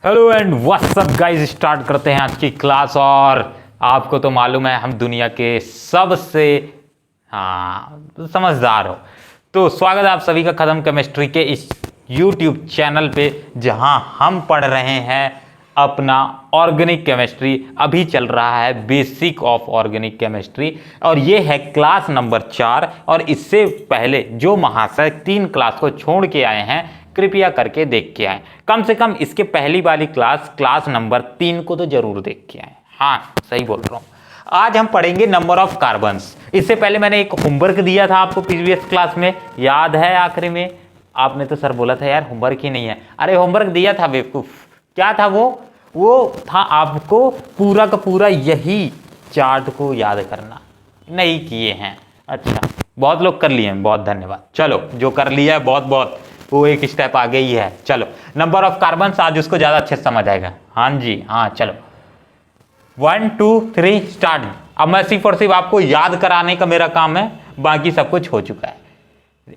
Hello and what's up guys, start करते हैं आज की क्लास। और आपको तो मालूम है हम दुनिया के सबसे समझदार हो, तो स्वागत है आप सभी का कदम केमिस्ट्री के इस YouTube चैनल पे, जहां हम पढ़ रहे हैं अपना ऑर्गेनिक केमिस्ट्री। अभी चल रहा है बेसिक ऑफ ऑर्गेनिक केमिस्ट्री और ये है क्लास नंबर 4। और इससे पहले जो महाशय 3 क्लास को छोड़ के आए हैं, कृपया करके देख के आए। कम से कम इसके पहली वाली क्लास नंबर 3 को तो जरूर देख के आए। हाँ, सही बोल रहा हूँ। आज हम पढ़ेंगे नंबर ऑफ कार्बन्स। इससे पहले मैंने एक होमवर्क दिया था आपको प्रीवियस क्लास में, याद है? आखिरी में आपने तो सर बोला था यार होमवर्क ही नहीं है। अरे होमवर्क दिया था बेवकूफ। क्या था वो था आपको पूरा का पूरा यही चार्ट को याद करना। नहीं किए हैं? अच्छा, बहुत लोग कर लिए हैं, बहुत धन्यवाद। चलो, जो कर लिया है बहुत वो एक स्टेप आगे ही है। चलो, नंबर ऑफ कार्बन्स आज उसको ज्यादा अच्छे से समझ आएगा। हाँ जी, हाँ चलो, 1 2 3 स्टार्ट। अब मैं सिर्फ और सिर्फ आपको याद कराने का मेरा काम है, बाकी सब कुछ हो चुका है।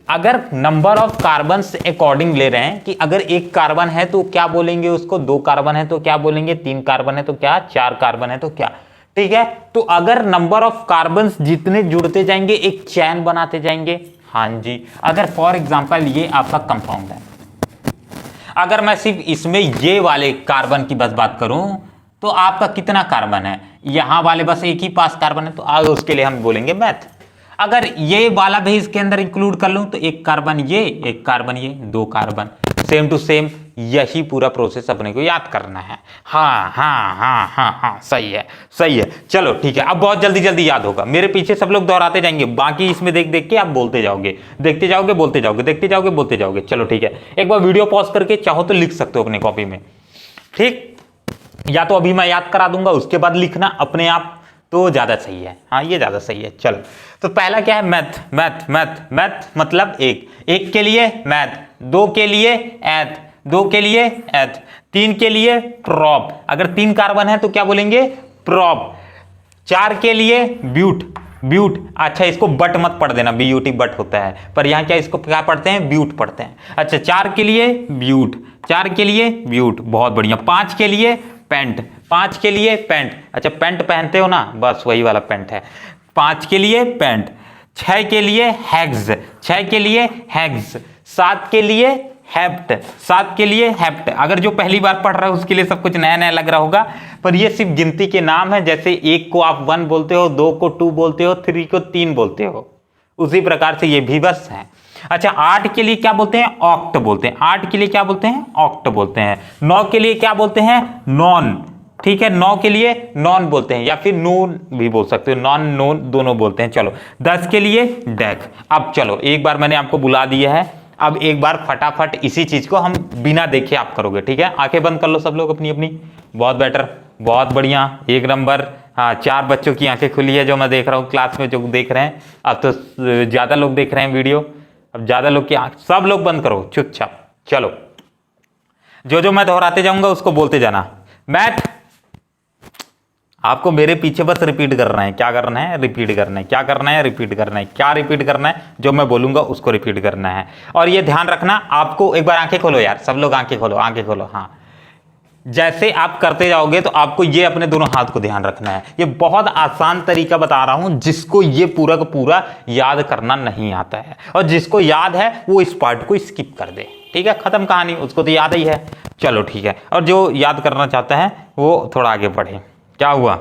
अगर नंबर ऑफ कार्बन्स अकॉर्डिंग ले रहे हैं कि अगर 1 कार्बन है तो क्या बोलेंगे उसको, 2 कार्बन है तो क्या बोलेंगे, 3 कार्बन है तो क्या, 4 कार्बन है तो क्या। ठीक है, तो अगर नंबर ऑफ कार्बन्स जितने जुड़ते जाएंगे एक चैन बनाते जाएंगे। हाँ जी, अगर फॉर एग्जांपल ये आपका कंपाउंड है, अगर मैं सिर्फ इसमें ये वाले कार्बन की बस बात करूं तो आपका कितना कार्बन है, यहां वाले बस एक ही पास कार्बन है, तो आगे उसके लिए हम बोलेंगे मैथ। अगर ये वाला भी इसके अंदर इंक्लूड कर लूं तो 1 कार्बन ये, 1 कार्बन ये, 2 कार्बन, सेम टू सेम। यही पूरा प्रोसेस अपने को याद करना है। हाँ, सही है। चलो ठीक है, अब बहुत जल्दी याद होगा। मेरे पीछे सब लोग दोहराते जाएंगे, बाकी इसमें देख के आप बोलते जाओगे, देखते जाओगे, बोलते जाओगे, देखते जाओगे, बोलते जाओगे। चलो ठीक है, एक बार वीडियो पॉज करके चाहो तो लिख सकते हो अपने कॉपी में। ठीक, या तो अभी मैं याद करा दूंगा, उसके बाद लिखना अपने आप, तो ज्यादा सही है। हाँ, ये ज्यादा सही है। चलो, तो पहला क्या है, मैथ मतलब एक के लिए मैथ, 2 के लिए एथ, 2 के लिए एथ, 3 के लिए प्रॉप। अगर 3 कार्बन है तो क्या बोलेंगे, प्रॉप। 4 के लिए ब्यूट। अच्छा, इसको बट मत पढ़ देना, BUT बट होता है, पर यहाँ क्या इसको क्या पढ़ते हैं, ब्यूट पढ़ते हैं। अच्छा, 4 के लिए ब्यूट, 4 के लिए ब्यूट, बहुत बढ़िया। 5 के लिए पेंट, 5 के लिए पेंट। अच्छा, पेंट पहनते हो ना, बस वही वाला पेंट है। 5 के लिए पेंट। 6 के लिए हेक्स, 6 के लिए हेक्स। 7 के लिए हेप्ट, 7 के लिए हेप्ट। अगर जो पहली बार पढ़ रहा है उसके लिए सब कुछ नया लग रहा होगा, पर ये सिर्फ गिनती के नाम है। जैसे 1 को आप 1 बोलते हो, 2 को 2 बोलते हो, 3 को 3 बोलते हो, उसी प्रकार से ये भी बस है। अच्छा, 8 के लिए क्या बोलते हैं, ऑक्ट बोलते हैं। 8 के लिए क्या बोलते हैं, ऑक्ट बोलते हैं। 9 के लिए क्या बोलते हैं, नॉन। ठीक है, 9 के लिए नॉन बोलते हैं, या फिर नून भी बोल सकते हो, नॉन नोन दोनों बोलते हैं। चलो, 10 के लिए डेक। अब चलो, एक बार मैंने आपको बुला दिया है, अब एक बार फटाफट इसी चीज को हम बिना देखे आप करोगे। ठीक है, आंखें बंद कर लो सब लोग अपनी अपनी। बहुत बेटर, बहुत बढ़िया, 1 नंबर। हाँ, 4 बच्चों की आंखें खुली है जो मैं देख रहा हूँ क्लास में, जो देख रहे हैं। अब तो ज्यादा लोग देख रहे हैं वीडियो, अब ज्यादा लोग की आंख, सब लोग बंद करो चुपचाप। चलो, जो मैं दोहराते जाऊंगा उसको बोलते जाना। मैथ, आपको मेरे पीछे बस रिपीट करना है। क्या करना है, रिपीट करना है। क्या करना है, रिपीट करना है। क्या रिपीट करना है, जो मैं बोलूंगा उसको रिपीट करना है। और ये ध्यान रखना, आपको एक बार आंखें खोलो यार, सब लोग आंखें खोलो। हाँ, जैसे आप करते जाओगे तो आपको ये अपने दोनों हाथ को ध्यान रखना है। ये बहुत आसान तरीका बता रहा हूं, जिसको ये पूरा का पूरा याद करना नहीं आता है, और जिसको याद है वो इस पार्ट को स्किप कर दे। ठीक है, खत्म कहानी, उसको तो याद ही है। चलो ठीक है, और जो याद करना चाहता है वो थोड़ा आगे बढ़े। क्या हुआ,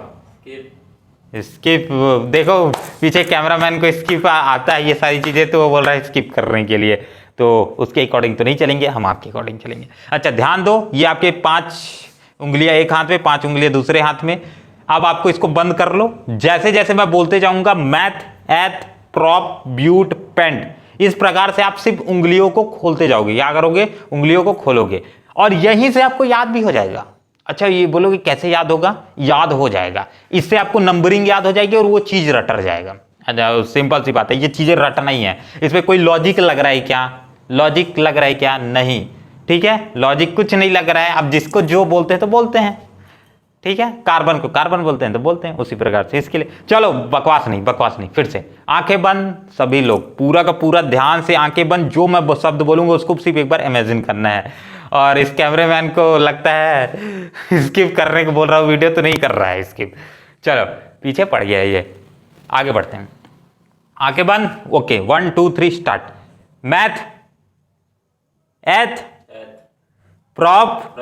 स्किप? देखो पीछे कैमरामैन को स्किप आता है ये सारी चीजें, तो वो बोल रहा है स्किप करने के लिए, तो उसके अकॉर्डिंग तो नहीं चलेंगे, हम आपके अकॉर्डिंग चलेंगे। अच्छा, ध्यान दो, ये आपके 5 उंगलियां एक हाथ में, 5 उंगलियां दूसरे हाथ में। अब आपको इसको बंद कर लो। जैसे जैसे मैं बोलते जाऊंगा, math, eth, prop, but, paint, इस प्रकार से आप सिर्फ उंगलियों को खोलते जाओगे। क्या करोगे, उंगलियों को खोलोगे, और यहीं से आपको याद भी हो जाएगा। अच्छा, ये बोलोगे कैसे याद होगा, याद हो जाएगा। इससे आपको नंबरिंग याद हो जाएगी और वो चीज रट जाएगा। अच्छा, सिंपल सी बात है, ये चीजें रटना ही है। इसमें कोई लॉजिक लग रहा है क्या, लॉजिक लग रहा है क्या, नहीं। ठीक है, लॉजिक कुछ नहीं लग रहा है। अब जिसको जो बोलते हैं तो बोलते हैं। ठीक है, कार्बन को कार्बन बोलते हैं तो बोलते हैं, उसी प्रकार से इसके लिए। चलो, बकवास नहीं, फिर से आंखें बंद सभी लोग, पूरा का पूरा ध्यान से आंखें बंद। जो मैं शब्द बोलूंगा उसको सिर्फ एक बार इमेजिन करना है। और इस कैमरामैन को लगता है स्किप करने को बोल रहा हूँ, वीडियो तो नहीं कर रहा है स्किप। चलो पीछे पड़ गया ये, आगे बढ़ते हैं। आंखें बंद, okay 1 2 3 start. Meth, eth, prop,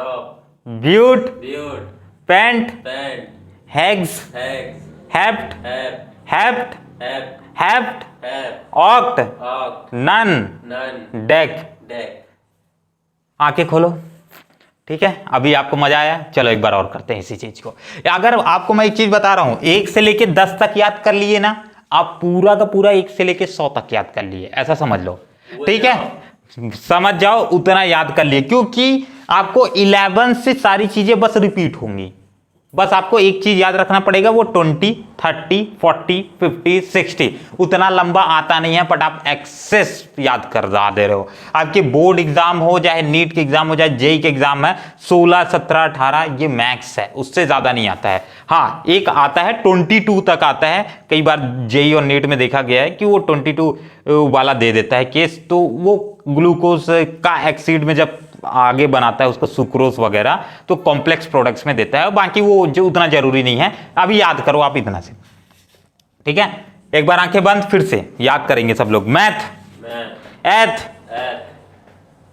but, pent, hex, hept, hept, hept, oct, non, dec. आंखें खोलो, ठीक है। अभी आपको मजा आया, चलो एक बार और करते हैं इसी चीज को। अगर आपको मैं एक चीज बता रहा हूं, 1 से लेके 10 तक याद कर लिए ना, आप पूरा का पूरा 1 से लेके 100 तक याद कर लिए, ऐसा समझ लो, ठीक है। समझ जाओ उतना याद कर लिए, क्योंकि आपको 11 से सारी चीजें बस रिपीट होंगी। बस आपको एक चीज याद रखना पड़ेगा, वो 20, 30, 40, 50, 60 उतना लंबा आता नहीं है, बट आप एक्सेस याद कर दे रहे हो। आपके बोर्ड एग्जाम हो, चाहे नीट के एग्जाम हो, चाहे जेई के एग्जाम है, 16, 17, 18 ये मैक्स है, उससे ज्यादा नहीं आता है। हाँ एक आता है 22 तक आता है, कई बार जेई और नीट में देखा गया है कि वो 22 वाला दे देता है केस, तो वो ग्लूकोज का एक्सीड में जब आगे बनाता है उसको सुक्रोज वगैरह, तो कॉम्प्लेक्स प्रोडक्ट्स में देता है, बाकी वो जो उतना जरूरी नहीं है। अभी याद करो आप इतना से, ठीक है। एक बार आंखें बंद, फिर से याद करेंगे सब लोग। Math, eth,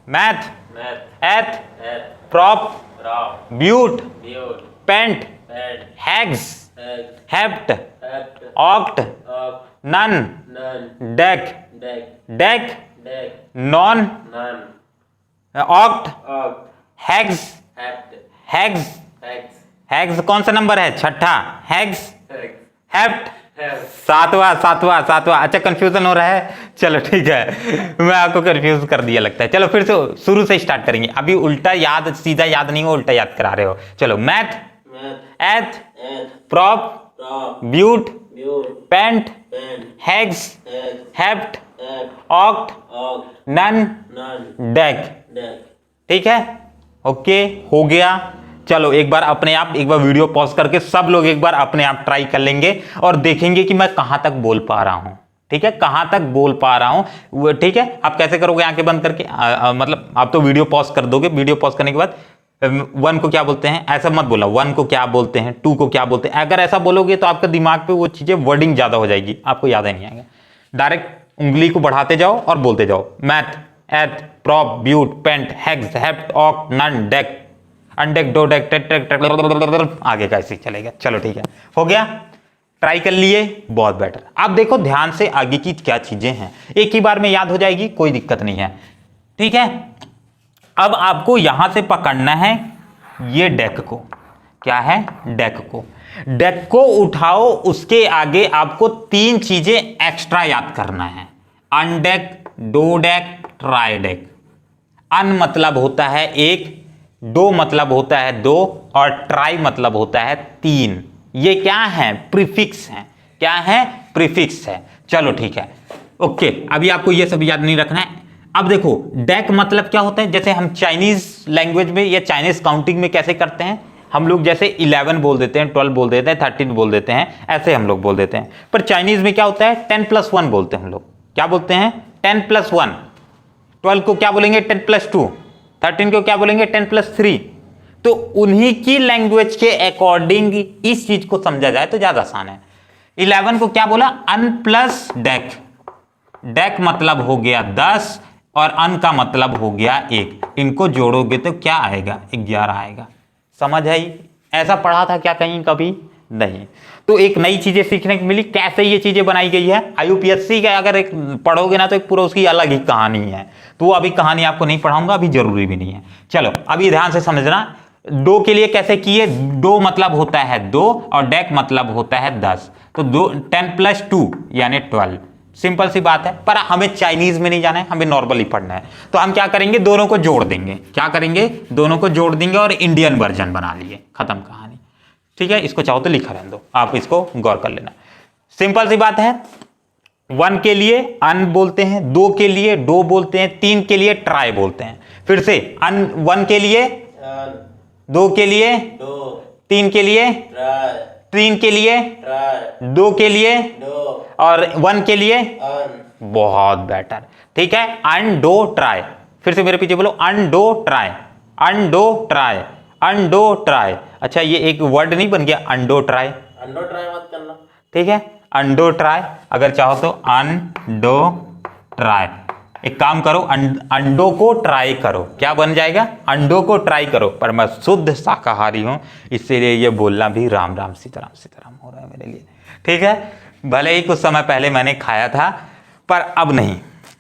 meth, eth, prop, but, pent, hex, hept, oct, non, dec, dec, non, oct, hex, hex, hex कौन सा नंबर है? छठा। हैग्स, हेप्ट, सातवां। अच्छा कंफ्यूजन हो रहा है, चलो ठीक है, मैं आपको कंफ्यूज कर दिया लगता है। चलो फिर से शुरू से स्टार्ट करेंगे। अभी उल्टा याद, सीधा याद नहीं हो, उल्टा याद करा रहे हो। चलो meth, eth, prop, but, pent, hex, hept, oct, non, dec, ठीक है। ओके हो गया। चलो एक बार अपने आप, एक बार वीडियो पॉज करके सब लोग एक बार अपने आप ट्राई कर लेंगे और देखेंगे कि मैं कहां तक बोल पा रहा हूं, ठीक है, कहां तक बोल पा रहा हूं, ठीक है। आप कैसे करोगे? आंखें बंद करके, मतलब आप तो वीडियो पॉज कर दोगे, वीडियो पॉज करने के बाद 1 को क्या बोलते हैं ऐसा मत बोला, 1 को क्या बोलते हैं, 2 को क्या बोलते हैं। अगर ऐसा बोलोगे तो आपके दिमाग पे वो चीजें वर्डिंग ज्यादा हो जाएगी, आपको याद ही नहीं आएगा। डायरेक्ट उंगली को बढ़ाते जाओ और बोलते जाओ। Meth, eth, prop, but, pent, hex, hept, oct, non, dec, undec, dodec, टेक टेक टेक, आगे का ऐसे चलेगा। चलो ठीक है, हो गया, ट्राई कर लिए, बहुत बेटर। अब देखो ध्यान से आगे की क्या चीजें हैं, एक ही बार में याद हो जाएगी, कोई दिक्कत नहीं है, ठीक है। अब आपको यहां से पकड़ना है ये डेक को, क्या है? डेक को। डेक को उठाओ, उसके आगे आपको 3 चीजें एक्स्ट्रा याद करना है। Undec, dodec, tridec. Un मतलब होता है 1, डो मतलब होता है 2 और ट्राई मतलब होता है 3। ये क्या है? प्रीफिक्स है। क्या है? प्रीफिक्स है। चलो ठीक है, ओके। अभी आपको ये सब याद नहीं रखना है। अब देखो डेक मतलब क्या होता है, जैसे हम चाइनीज लैंग्वेज में या चाइनीज काउंटिंग में कैसे करते हैं, हम लोग जैसे 11 बोल देते हैं, 12 बोल देते हैं, 13 बोल देते हैं, ऐसे हम लोग बोल देते हैं। पर चाइनीज में क्या होता है? 10+1 बोलते हैं हम लोग। क्या बोलते हैं? 10+1। 12 को क्या बोलेंगे? 10+2। 13 को क्या बोलेंगे? 10+3। तो उन्हीं की लैंग्वेज के अकॉर्डिंग इस चीज को समझा जाए तो ज्यादा आसान है। 11 को क्या बोला? अन प्लस डेक। डेक मतलब हो गया 10 और अन का मतलब हो गया 1। इनको जोड़ोगे तो क्या आएगा? 11 आएगा। समझ आई? ऐसा पढ़ा था क्या कहीं कभी? नहीं। तो एक नई चीजें सीखने को मिली, कैसे ये चीजें बनाई गई है। IUPSC का अगर एक पढ़ोगे ना तो एक पूरा उसकी अलग ही कहानी है, तो वो अभी कहानी आपको नहीं पढ़ाऊंगा, अभी जरूरी भी नहीं है। चलो अभी ध्यान से समझना, डो के लिए कैसे किए। डो मतलब होता है 2 और डेक मतलब होता है 10, तो 10+2 यानी 12। सिंपल सी बात है, पर हमें चाइनीज में नहीं जाना है, हमें नॉर्मली पढ़ना है। तो हम क्या करेंगे? दोनों को जोड़ देंगे। क्या करेंगे? दोनों को जोड़ देंगे और इंडियन वर्जन बना लिए, खत्म कहानी, ठीक है। इसको चाहो तो लिखा रहने दो, आप इसको गौर कर लेना। सिंपल सी बात है। 1 के लिए अन बोलते हैं, 2 के लिए डो बोलते हैं, 3 के लिए ट्राई बोलते हैं। फिर से 1 के लिए, 2 के लिए, 3 के लिए, 3 के लिए, 2 के लिए और 1 के लिए। बहुत बेटर, ठीक है। अन डो ट्राई। फिर से मेरे पीछे बोलो, अन डो ट्राई। अंडो ट्राई, अंडो ट्राई। अच्छा ये एक वर्ड नहीं बन गया अंडो ट्राई? अंडो ट्राई मत करना, ठीक है, अंडो ट्राई। अगर चाहो तो अंडो ट्राई। एक काम करो, अंडो को ट्राई करो, क्या बन जाएगा? अंडो को ट्राई करो। पर मैं शुद्ध शाकाहारी हूं, इसीलिए ये बोलना भी राम राम सीताराम हो रहा है मेरे लिए। ठीक है, भले ही कुछ समय पहले मैंने खाया था, पर अब नहीं,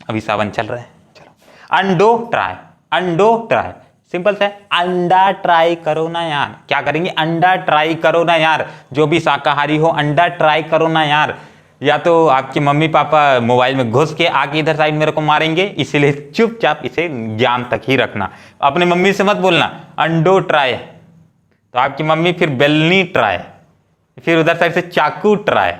अभी सावन चल रहा है। चलो, अंडो ट्राई, अंडो ट्राई। सिंपल से अंडा ट्राई करो ना यार। क्या करेंगे? अंडा ट्राई करो ना यार। जो भी शाकाहारी हो, अंडा ट्राई करो ना यार। या तो आपके मम्मी पापा मोबाइल में घुस के आके इधर साइड मेरे को मारेंगे, इसीलिए चुपचाप इसे ज्ञान तक ही रखना। अपने मम्मी से मत बोलना अंडो ट्राई, तो आपकी मम्मी फिर बेलनी ट्राई, फिर उधर साइड से चाकू ट्राई।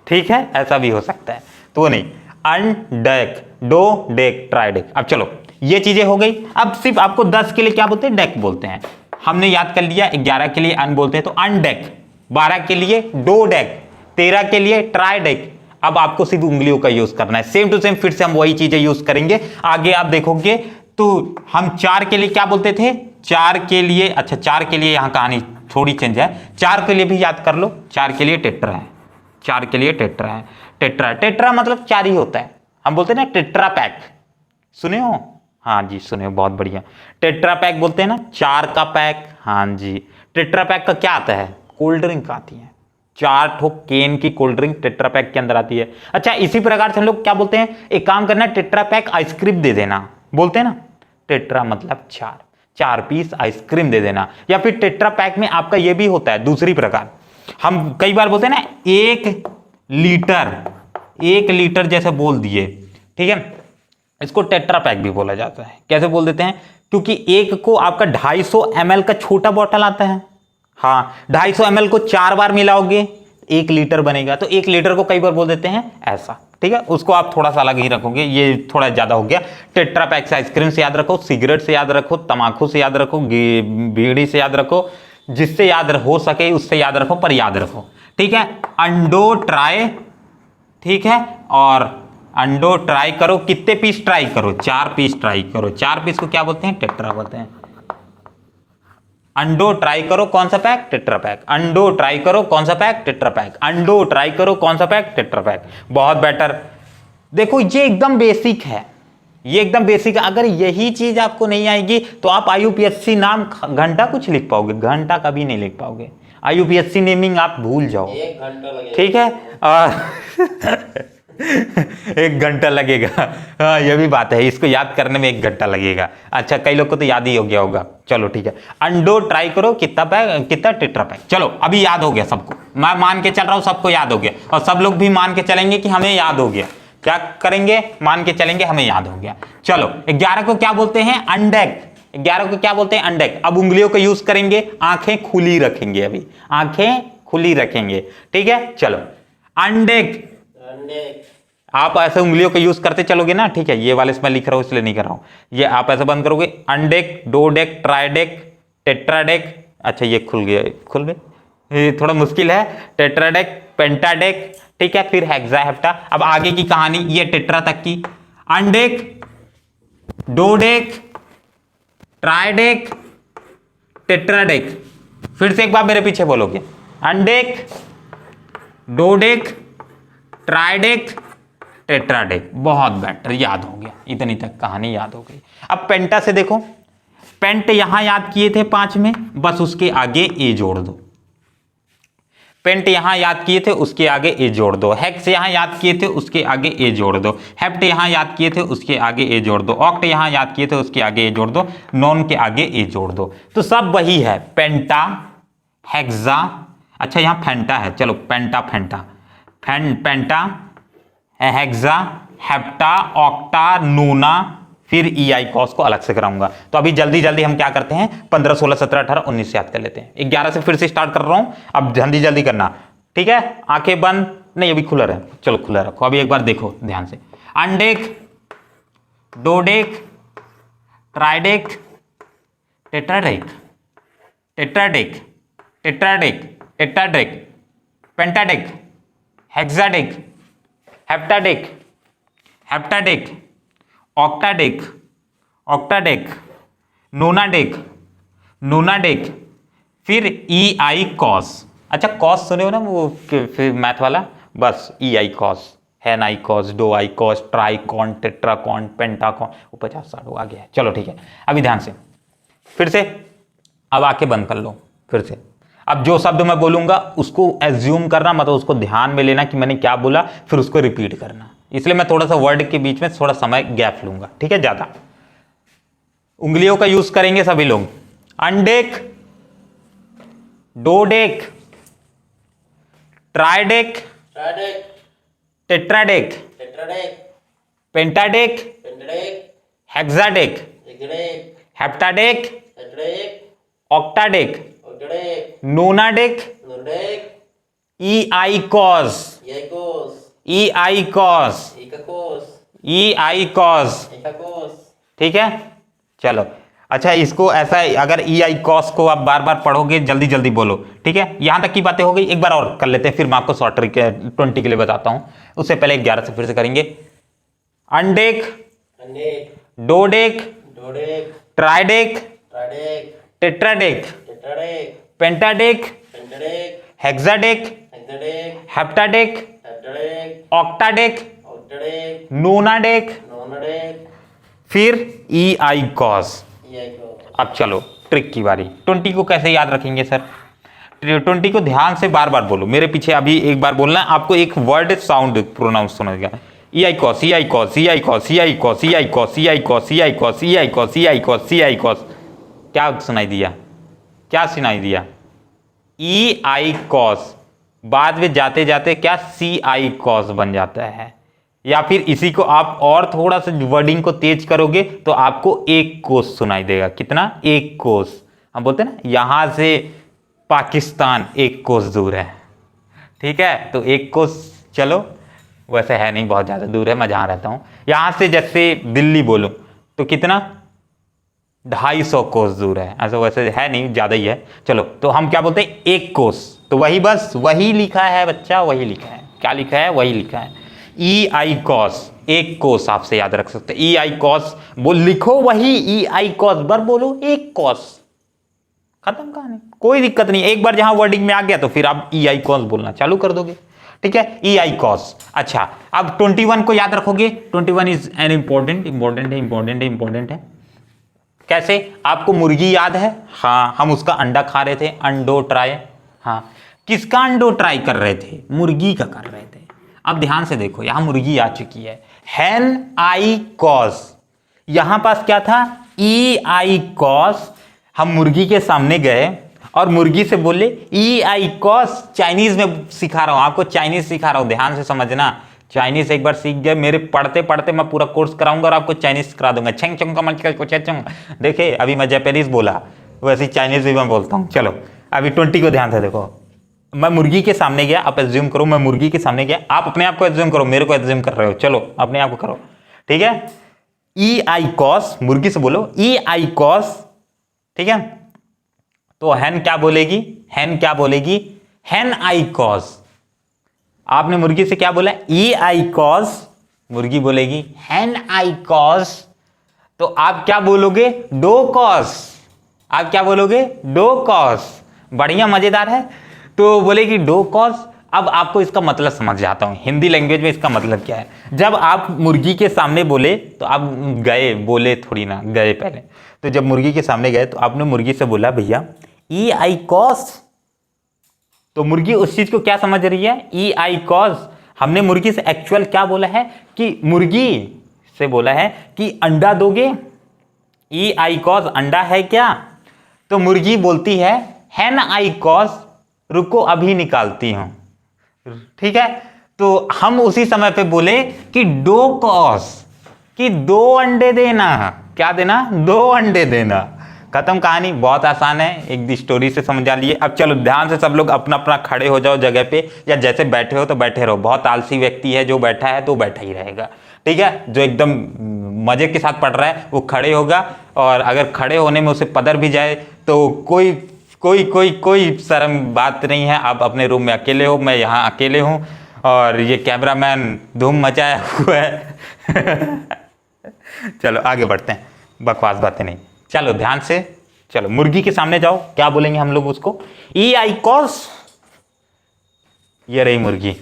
ठीक है, ऐसा भी हो सकता है, तो वो नहीं। Undec, dodec, tridec. अब चलो, ये चीजें हो गई। अब सिर्फ आपको 10 के लिए क्या बोलते हैं? डेक बोलते हैं। हमने याद कर लिया। 11 के लिए अन बोलते हैं तो अनडेक, 12 के लिए डो डेक, 13 के लिए ट्राई डेक। अब आपको सिर्फ उंगलियों का यूज करना है, सेम टू सेम। फिर से हम वही चीजें यूज करेंगे। आगे आप देखोगे तो हम 4 के लिए क्या बोलते थे? 4 के लिए, अच्छा 4 के लिए यहां कहानी थोड़ी चेंज है। 4 के लिए भी याद कर लो, 4 के लिए टेट्रा है, 4 के लिए टेट्रा है। टेट्रा, टेट्रा मतलब 4 ही होता है। हम बोलते हैं ना टेट्रा पैक, सुने हो? हाँ जी सुने हो, बहुत बढ़िया। टेट्रा पैक बोलते हैं ना, 4 का पैक। हाँ जी, टेट्रा पैक का क्या आता है? कोल्ड ड्रिंक आती है, 4 ठो केन की कोल्ड ड्रिंक टेट्रा पैक के अंदर आती है। अच्छा, इसी प्रकार से हम लोग क्या बोलते हैं? एक काम करना, टेट्रा पैक आइसक्रीम दे देना, बोलते हैं ना। टेट्रा मतलब 4, 4 पीस आइसक्रीम दे देना। या फिर टेट्रा पैक में आपका ये भी होता है दूसरी प्रकार, हम कई बार बोलते हैं ना 1 लीटर, 1 लीटर जैसे बोल दिए, ठीक है, इसको टेट्रा पैक भी बोला जाता है। कैसे बोल देते हैं? क्योंकि एक को आपका 250 ml का छोटा बॉटल आता है। हाँ, 250 ml को 4 बार मिलाओगे 1 लीटर बनेगा, तो 1 लीटर को कई बार बोल देते हैं ऐसा। ठीक है, उसको आप थोड़ा सा अलग ही रखोगे, ये थोड़ा ज्यादा हो गया। टेट्रा पैक से आइसक्रीम से याद रखो, सिगरेट से याद रखो, तंबाकू से याद रखो, बीड़ी से याद रखो, जिससे याद हो सके उससे याद रखो, पर याद रखो। ठीक है, अंडो ट्राई, ठीक है, और अंडो ट्राई करो। कितने पीस ट्राई करो? 4 पीस ट्राई करो। 4 पीस को क्या बोलते हैं? टेट्रा बोलते हैं। अंडो ट्राई करो, कौन सा पैक? Tetra pack. अंडो ट्राई करो, कौन सा पैक? Tetra pack. अंडो ट्राई करो, कौन सा पैक? Tetra pack. बहुत बेटर। देखो ये एकदम बेसिक है, ये एकदम बेसिक है। अगर यही चीज आपको नहीं आएगी तो आप IUPAC नाम घंटा कुछ लिख पाओगे? घंटा कभी नहीं लिख पाओगे। IUPAC नेमिंग आप भूल जाओ, 1 घंटा लगेगा। ठीक है, और 1 घंटा लगेगा। हाँ ये भी बात है, इसको याद करने में 1 घंटा लगेगा। अच्छा, कई लोग को तो याद ही हो गया होगा। चलो ठीक है, अंडो ट्राई करो, कितना पैक? कितना? Tetra pack. चलो अभी याद हो गया सबको, मैं मान के चल रहा हूं सबको याद हो गया, और सब लोग भी मान के चलेंगे कि हमें याद हो गया। क्या करेंगे? मान के चलेंगे हमें याद हो गया। चलो 11 को क्या बोलते हैं? अनडेक। 11 को क्या बोलते हैं? अनडेक। अब उंगलियों को यूज करेंगे, आंखें खुली रखेंगे, अभी आंखें खुली रखेंगे। ठीक है, चलो अनडेक। आप ऐसे उंगलियों का यूज करते चलोगे ना, ठीक है, ये वाले इसमें लिख रहा हूं इसलिए नहीं कर रहा हूं, ये आप ऐसे बंद करोगे। अनडेक, डोडेक, ट्राइडेक, टेट्राडेक। अच्छा ये खुल गया, खुल गए, ये थोड़ा मुश्किल है। टेट्राडेक, पेंटाडेक, ठीक है, फिर हेक्सा, हेप्टा। अब आगे की कहानी ये टेट्रा तक की। अनडेक, डोडेक, ट्राइडेक, टेट्राडेक। फिर से एक बार मेरे पीछे बोलोगे, अनडेक, डोडेक, ट्राइडेक, टेट्राडेक। बहुत बेटर, याद हो गया, इतनी तक कहानी याद हो गई। अब पेंटा से देखो, पेंट यहां याद किए थे 5 में, बस उसके आगे ए जोड़ दो। पेंट यहां याद किए थे, उसके आगे ए जोड़ दो। हेक्स यहां याद किए थे, उसके आगे ए जोड़ दो। हेप्ट यहां याद किए थे, उसके आगे ए जोड़ दो। ऑक्ट यहां याद किए थे, उसके आगे ए जोड़ दो। नॉन के आगे ए जोड़ दो। तो सब वही है, पेंटा, हेक्सा। अच्छा यहां फेंटा है, चलो पेंटा, फेंटा, पेंटा, हेक्सा, हेप्टा, ऑक्टा, नोना, फिर EI कॉस को अलग से कराऊंगा। तो अभी जल्दी जल्दी हम क्या करते हैं, 15, 16, 17, 18, 19 से याद कर लेते हैं। 11 से फिर से स्टार्ट कर रहा हूं, अब जल्दी जल्दी करना, ठीक है। आंखें बंद, नहीं अभी खुला रहे, चलो खुला रखो। अभी एक बार देखो ध्यान से। अनडेक, डोडेक, ट्राइडेक, टेट्राडेक, टेट्राडेक, टेट्राडेक, टेट्राडेक, पेंटाडेक, हेक्साडेक, हेप्टाडेक, हेप्टाडेक, ऑक्टाडेक, ऑक्टाडेक, नोनाडेक, नूनाडेक, फिर ई आई कॉस। अच्छा कॉस सुने हो ना वो फिर मैथ वाला, बस eicos, heneicos, docos, triacont, tetracont, pentacont, वो 50-60 आ गया है। चलो ठीक है, अभी ध्यान से फिर से, अब आके बंद कर लो फिर से। अब जो शब्द मैं बोलूंगा उसको एज्यूम करना, मतलब उसको ध्यान में लेना कि मैंने क्या बोला, फिर उसको रिपीट करना। इसलिए मैं थोड़ा सा वर्ड के बीच में थोड़ा समय गैप लूंगा, ठीक है। ज्यादा उंगलियों का यूज करेंगे सभी लोग। अनडेक, dodec, ट्राइडेक, ट्राइडेक, टेट्राडेक, टेट्राडेक, पेंटाडेक, पेंटाडेक, हेक्साडेक, हेक्साडेक, हेप्टाडेक, हेप्टाडेक, ऑक्टाडेक, ऑक्टाडेक, नोनाडेक, नोडेक, E I cos, याइकोस, E I cos, इकाकोस, E I cos, इकाकोस। ठीक है। चलो अच्छा, इसको ऐसा अगर ई आई कॉस को आप बार बार पढ़ोगे, जल्दी जल्दी बोलो, ठीक है। यहां तक की बातें हो गई, एक बार और कर लेते हैं, फिर मैं आपको शॉर्ट ट्रिक 20 के लिए बताता हूं। उससे पहले 11 से फिर से करेंगे। अनडेक, अनेक, डोडेक, डोडेक, ट्राइडेक, ट्राइडेक, टेट्राडेक, टेट्राडेक, पेंटाडेक, पेंटाडेक, हेक्साडेक, हेक्साडेक, हेप्टाडेक, हेप्टाडेक, ऑक्टाडेक, ऑक्टाडेक, नोनाडेक, नोनाडेक, फिर ई आई कॉस। याइकोस। अब चलो ट्रिक की बारी। 20 को कैसे याद रखेंगे सर? 20 को ध्यान से बार बार बोलो, मेरे पीछे अभी एक बार बोलना है आपको, एक वर्ड साउंड प्रोनाउंस सुनेगा। ई I cos, E I cos, E I cos, E I cos, E I cos, E I cos, E I cos, E I cos, E I cos, E I cos. क्या सुनाई दिया? क्या सुनाई दिया? ई I cos, बाद में जाते जाते क्या सी आई कॉस बन जाता है। या फिर इसी को आप और थोड़ा सा वर्डिंग को तेज करोगे तो आपको एक कोस सुनाई देगा। कितना? एक कोस। हम बोलते हैं ना यहां से पाकिस्तान एक कोस दूर है, ठीक है। तो एक कोस, चलो वैसे है नहीं, बहुत ज्यादा दूर है, मैं जहां रहता हूं यहां से जैसे दिल्ली बोलो तो कितना? 250 कोस दूर है। ऐसा वैसे है नहीं, ज्यादा ही है। चलो तो हम क्या बोलते हैं? एक कोस। तो वही, बस वही लिखा है बच्चा, वही लिखा है। क्या लिखा है? वही लिखा है। ई आई कॉस, एक कोस आपसे याद रख सकते हैं। ई आई कॉस बोल, लिखो वही ई आई कॉस, बर बोलो एक कोस, खत्म कहानी, कोई दिक्कत नहीं। एक बार जहां वर्डिंग में आ गया तो फिर आप ई आई कॉस बोलना चालू कर दोगे, ठीक है। ई आई कॉस। अच्छा अब 21 को याद रखोगे। 21 इज एन इंपॉर्टेंट, इंपॉर्टेंट है, इंपॉर्टेंट है, इंपॉर्टेंट है। कैसे? आपको मुर्गी याद है? हाँ, हम उसका अंडा खा रहे थे, अंडो ट्राई। हाँ, किसका अंडो ट्राई कर रहे थे? मुर्गी का कर रहे थे। अब ध्यान से देखो, यहां मुर्गी आ चुकी है, हैन आई कॉस। यहां पास क्या था? ई आई कॉस। हम मुर्गी के सामने गए और मुर्गी से बोले ई आई कॉस। चाइनीज में सिखा रहा हूं आपको, चाइनीज सिखा रहा हूं, ध्यान से समझना। चाइनीज एक बार सीख गए, मेरे पढ़ते पढ़ते मैं पूरा कोर्स कराऊंगा और आपको चाइनीज करा दूंगा। छेंग चंग कमल चंग। देखिए अभी मैं जापानीज बोला, वैसे चाइनीज भी मैं बोलता हूं। चलो अभी 20 को ध्यान से देखो। मैं मुर्गी के सामने गया, आप एज्यूम करो मैं मुर्गी के सामने गया, आप अपने आप को एज्यूम करो, मेरे को एज्यूम कर रहे हो, चलो अपने आप को करो, ठीक है। ई आई कॉस, मुर्गी से बोलो ई आई कॉस, ठीक है। तो हैन क्या बोलेगी? हैन क्या बोलेगी? Henicos. आपने मुर्गी से क्या बोला? Eicos. मुर्गी बोलेगी हैन आई कॉस। तो आप क्या बोलोगे? Docos. आप क्या बोलोगे? Docos. बढ़िया, मजेदार है। तो बोलेगी डो कॉस। अब आपको इसका मतलब समझ जाता हूं, हिंदी लैंग्वेज में इसका मतलब क्या है। जब आप मुर्गी के सामने बोले तो आप गए, बोले थोड़ी ना, गए पहले। तो जब मुर्गी के सामने गए तो आपने मुर्गी से बोला भैया ई आई कॉस। तो मुर्गी उस चीज को क्या समझ रही है? ई आई कॉस। हमने मुर्गी से एक्चुअल क्या बोला है कि मुर्गी से बोला है कि अंडा दोगे? ई आई कॉस, अंडा है क्या? तो मुर्गी बोलती है हैन आई कॉस, रुको अभी निकालती हूं, ठीक है। तो हम उसी समय पे बोले कि डो कॉस, कि 2 अंडे देना। क्या देना? 2 अंडे देना। खत्म कहानी, बहुत आसान है, एक स्टोरी से समझा लिए। अब चलो ध्यान से सब लोग अपना अपना खड़े हो जाओ जगह पे, या जैसे बैठे हो तो बैठे रहो। बहुत आलसी व्यक्ति है जो बैठा है तो बैठा ही रहेगा, ठीक है। जो एकदम मजे के साथ पढ़ रहा है वो खड़े होगा, और अगर खड़े होने में उसे पदर भी जाए तो कोई कोई कोई कोई शर्म बात नहीं है। आप अपने रूम में अकेले हो, मैं यहाँ अकेले हूँ, और ये कैमरामैन धूम मचाया हुआ है। चलो आगे बढ़ते हैं, बकवास बातें नहीं। चलो ध्यान से, चलो मुर्गी के सामने जाओ, क्या बोलेंगे हम लोग उसको? ई आई कॉस, ये रही मुर्गी।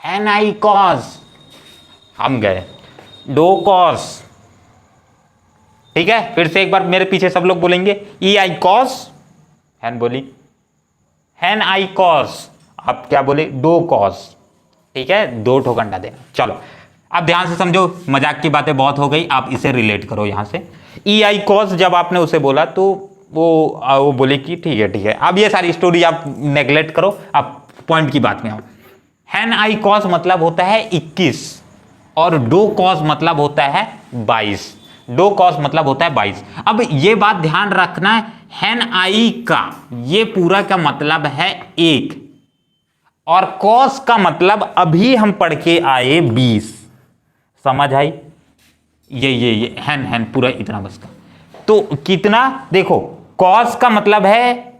एन आई कॉस, हम गए। डो कॉस, ठीक है, फिर से एक बार मेरे पीछे सब लोग बोलेंगे ई आई कॉस। हैन बोली, हैन आई कॉस, आप क्या बोले? डो कॉस, ठीक है, 2 ठोक अंडा देना। चलो अब ध्यान से समझो, मजाक की बातें बहुत हो गई, आप इसे रिलेट करो यहां से। ई आई कॉस जब आपने उसे बोला तो वो बोले कि ठीक है ठीक है। अब ये सारी स्टोरी आप नेग्लेक्ट करो, आप पॉइंट की बात में आओ। हैन आई कॉस मतलब होता है 21 और डो कॉस मतलब होता है 22। डो कॉस मतलब होता है 22। अब ये बात ध्यान रखना है, हैन आई का ये पूरा का मतलब है 1 और कॉस का मतलब अभी हम पढ़ के आए 20। समझ आई? ये हैन पूरा इतना बस का। तो कितना देखो, कॉस का मतलब है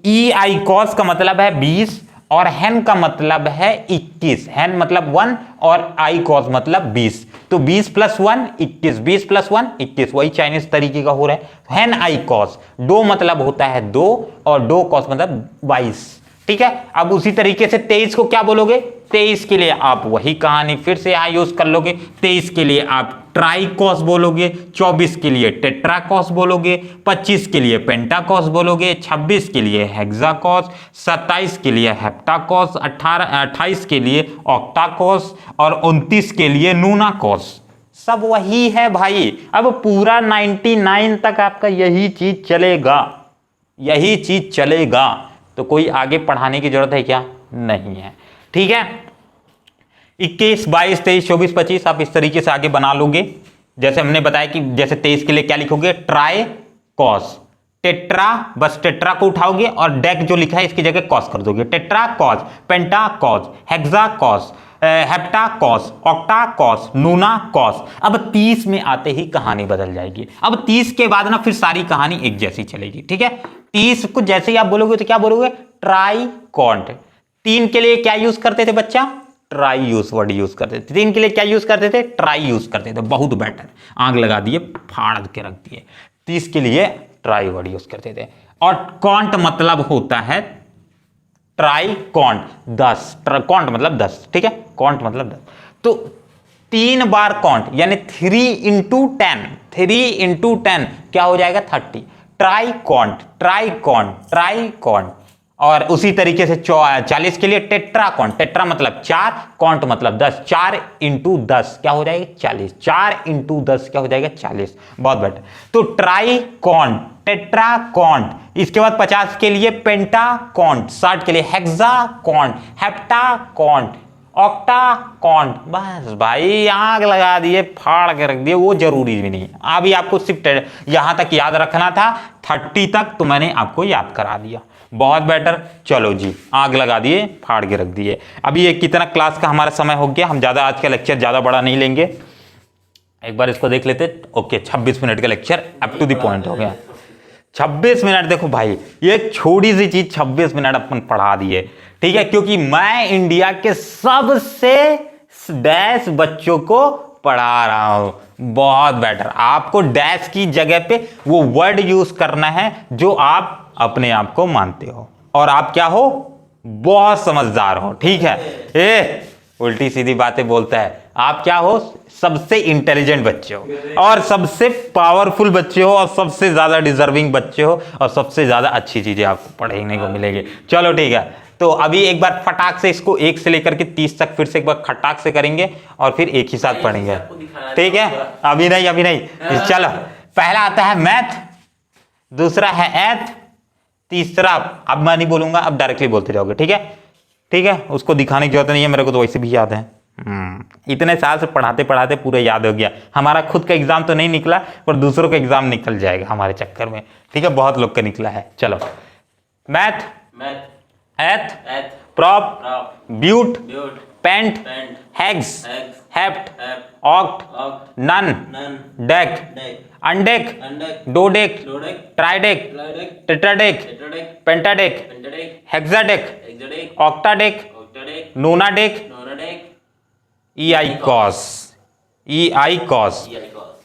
ई आई कॉस का मतलब है 20 और हैन का मतलब है 21। हैन मतलब 1 और आई कॉस मतलब 20। तो 20 + 1 21, 20 + 1 21, वही चाइनीज तरीके का हो रहा है। हैन आई कॉस, डो मतलब होता है 2 और डो कॉस मतलब 22, ठीक है। अब उसी तरीके से 23 को क्या बोलोगे? 23 के लिए आप वही कहानी फिर से यहां यूज कर लोगे। 23 के लिए आप ट्राइकॉस बोलोगे, 24 के लिए टेट्राकॉस बोलोगे, 25 के लिए पेंटाकॉस बोलोगे, 26 के लिए हेक्साकॉस, 27 के लिए हेप्टाकॉस, 28 के लिए ऑक्टाकॉस और 29 के लिए नूनाकॉस। सब वही है भाई। अब पूरा 99 तक आपका यही चीज चलेगा, यही चीज चलेगा। तो कोई आगे पढ़ाने की जरूरत है क्या? नहीं है, ठीक है। 21, 22, 23, 24, 25 आप इस तरीके से आगे बना लोगे। जैसे हमने बताया कि जैसे 23 के लिए क्या लिखोगे? Try cos. टेट्रा, बस टेट्रा को उठाओगे और डेक जो लिखा है इसकी जगह कॉस कर दोगे। Tetracos, pentacos, hexacos, heptacos, octacos, nonacos. अब 30 में आते ही कहानी बदल जाएगी। अब 30 के बाद ना फिर सारी कहानी एक जैसी चलेगी, ठीक है। 30 को जैसे ही आप बोलोगे तो क्या बोलोगे? ट्राइकॉन्ट। 3 के लिए क्या यूज करते थे बच्चा? ट्राई यूज वर्ड यूज करते थे। 3 के लिए क्या यूज करते थे? ट्राई यूज करते थे। बहुत बेटर, आग लगा दिए, फाड़ के रख दिए। 30 के लिए ट्राई वर्ड यूज करते थे। और कॉन्ट मतलब होता है ट्राई कॉन्ट 10। कॉन्ट मतलब 10, ठीक है, कॉन्ट मतलब 10। तो 3 बार कॉन्ट यानी 3 × 10, 3 × 10 क्या हो जाएगा? 30। Try can't, try can't, try can't. और उसी तरीके से 40 के लिए टेट्रा कॉन्ट। टेट्रा मतलब 4, कॉन्ट मतलब 10। 4 × 10 क्या हो जाएगा? 40। 4 × 10 क्या हो जाएगा? 40। बहुत बेटर। तो ट्राई कॉन्ट, टेट्रा कॉन्ट। इसके बाद 50 के लिए पेंटा कॉन्ट, 60 के लिए hexa can't, hepta can't, octa can't. बस भाई आग लगा दिए, फाड़ के रख दिए, वो जरूरी भी नहीं। अभी आपको सिर्फ यहां तक याद रखना था, 30 तक तो मैंने आपको याद करा दिया। बहुत बेटर। चलो जी, आग लगा दिए, फाड़ के रख दिए। अभी ये कितना क्लास का हमारा समय हो गया, हम ज्यादा आज का लेक्चर ज्यादा बड़ा नहीं लेंगे। एक बार इसको देख लेते। ओके, 26 मिनट का lecture up to the point हो गया। 26 मिनट, देखो भाई ये छोटी सी चीज 26 मिनट अपन पढ़ा दिए, ठीक है, क्योंकि मैं इंडिया के सबसे डैश बच्चों को पढ़ा रहा हूं। बहुत बेटर। आपको डैश की जगह पे वो वर्ड यूज करना है जो आप अपने आप को मानते हो और आप क्या हो? बहुत समझदार हो, ठीक है। उल्टी सीधी बातें बोलता है। आप क्या हो? सबसे इंटेलिजेंट बच्चे हो और सबसे पावरफुल बच्चे हो और सबसे ज्यादा डिजर्विंग बच्चे हो और सबसे ज्यादा अच्छी चीजें आपको पढ़ने को मिलेगी। चलो ठीक है, तो अभी एक बार फटाक से इसको 1 से लेकर के 30 तक फिर से एक बार खटाक से करेंगे और फिर एक ही साथ पढ़ेंगे, ठीक है। अभी नहीं। चलो, पहला आता है मैथ, दूसरा है एथ, तीसरा अब मैं नहीं बोलूंगा, अब डायरेक्टली बोलते जाओगे, ठीक है। ठीक है, उसको दिखाने की जरूरत नहीं है, मेरे को तो वैसे भी याद है। इतने साल से पढ़ाते पढ़ाते पूरा याद हो गया। हमारा खुद का एग्जाम तो नहीं निकला, पर दूसरों का एग्जाम निकल जाएगा हमारे चक्कर में, ठीक है। बहुत लोग का निकला है। चलो, meth, eth, prop, but, pent, hex, hept, oct, non, dec, undec, dodec, tridec, tetradec, pentadec, hexadec, octadec, nonadec, eicos,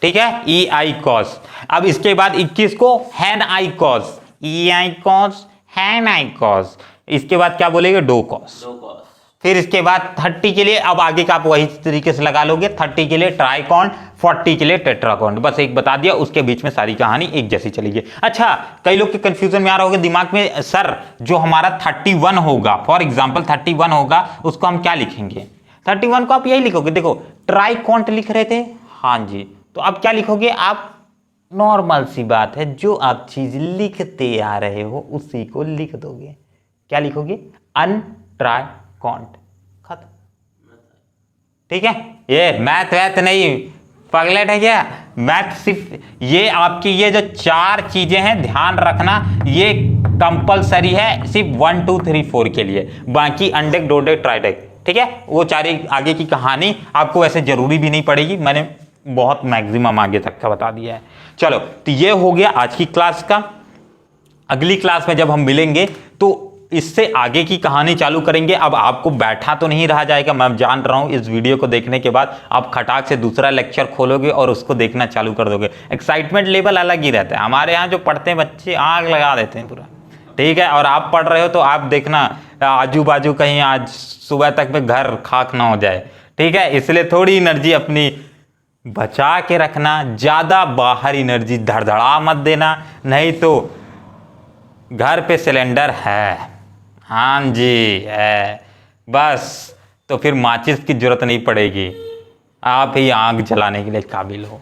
ठीक है, ई आई कॉस। अब इसके बाद 21 को हैन I cos, E I cos, Hahn I cos. इसके बाद क्या बोलेंगे, डो कॉस। दो कॉस। फिर इसके बाद 30 के लिए अब आगे का आप वही तरीके से लगा लोगे। 30 के लिए ट्राइकॉन, 40 के लिए टेट्राकॉन। बस एक बता दिया, उसके बीच में सारी कहानी एक जैसी चलेगी। अच्छा, कई लोग के कंफ्यूजन में आ रहा होगा दिमाग में, सर जो हमारा 31 होगा, फॉर एग्जांपल 31 होगा, उसको हम क्या लिखेंगे? 31 को आप यही लिखोगे, देखो ट्राइकॉन्ट लिख रहे थे, हाँ जी, तो अब क्या लिखोगे आप? नॉर्मल सी बात है, जो आप चीज लिखते आ रहे हो उसी को लिख दोगे। क्या लिखोगे? अनट्राइकॉन्ट, खत्म। ठीक है, ये मैथ वैथ नहीं, पगलेट है क्या? मैथ सिर्फ ये आपकी ये जो 4 चीजें हैं ध्यान रखना, ये कंपलसरी है सिर्फ 1 2 3 4 के लिए, बाकी अनडेक डोडेक ट्राइडेक, ठीक है, वो सारी आगे की कहानी आपको वैसे जरूरी भी नहीं पड़ेगी, मैंने बहुत मैक्सिमम आगे तक का बता दिया है। चलो, तो ये हो गया आज की क्लास का। अगली क्लास में जब हम मिलेंगे तो इससे आगे की कहानी चालू करेंगे। अब आपको बैठा तो नहीं रहा जाएगा, मैं जान रहा हूं, इस वीडियो को देखने के बाद आप खटाक से दूसरा लेक्चर खोलोगे और उसको देखना चालू कर दोगे। एक्साइटमेंट लेवल अलग ही रहता है। हमारे यहाँ जो पढ़ते हैं बच्चे आग लगा देते हैं पूरा, ठीक है, और आप पढ़ रहे हो तो आप देखना आजू बाजू कहीं आज सुबह तक में घर खाक ना हो जाए, ठीक है, इसलिए थोड़ी एनर्जी अपनी बचा के रखना, ज्यादा बाहर एनर्जी धड़धड़ा मत देना, नहीं तो घर पे सिलेंडर है, हाँ जी है, बस तो फिर माचिस की जरूरत नहीं पड़ेगी, आप ही आग जलाने के लिए काबिल हो।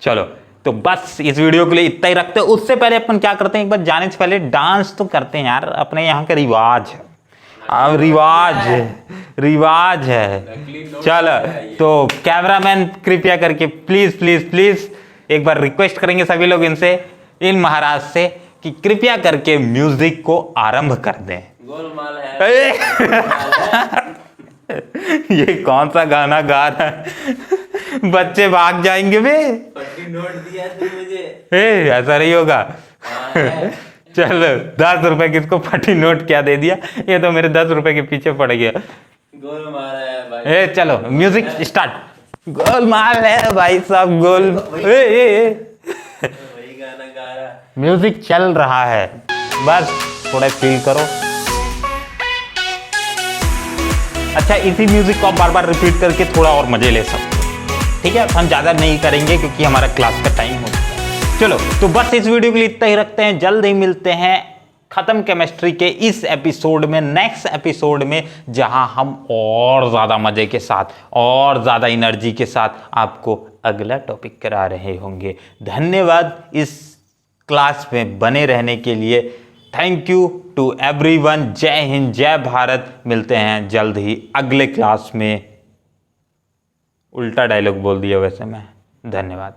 चलो, तो बस इस वीडियो के लिए इतना ही रखते हैं। उससे पहले अपन क्या करते हैं, एक बार जाने से पहले डांस तो करते हैं यार, अपने यहाँ का रिवाज है, अब रिवाज है। चलो, तो कैमरामैन कृपया करके प्लीज प्लीज प्लीज एक बार रिक्वेस्ट करेंगे सभी लोग इनसे, इन महाराज से, कि कृपया करके म्यूजिक को आरंभ कर दें। गोलमाल है। ये कौन सा गाना गा रहा है? बच्चे भाग जाएंगे बे। पट्टी नोट दिया तू मुझे। ऐसा नहीं होगा। चलो 10 रुपए किसको पट्टी नोट क्या दे दिया, ये तो मेरे 10 रुपए के पीछे पड़ गया। गोलमाल है भाई। चलो म्यूजिक स्टार्ट। गोलमाल है भाई साहब, गोल वही गाना गा रहा। म्यूजिक चल रहा है, बस थोड़ा फील करो। अच्छा, इसी म्यूजिक को आप बार बार रिपीट करके थोड़ा और मजे ले सकते हो, ठीक है, हम ज्यादा नहीं करेंगे क्योंकि हमारा क्लास का टाइम हो चुका है। चलो, तो बस इस वीडियो के लिए इतना ही रखते हैं, जल्द ही मिलते हैं खत्म केमिस्ट्री के इस एपिसोड में, नेक्स्ट एपिसोड में, जहां हम और ज्यादा मजे के साथ और ज्यादा एनर्जी के साथ आपको अगला टॉपिक करा रहे होंगे। धन्यवाद इस क्लास में बने रहने के लिए। Thank you to everyone. जय हिंद, जय भारत। मिलते हैं जल्द ही अगले क्लास में। उल्टा डायलॉग बोल दिया वैसे मैं। धन्यवाद।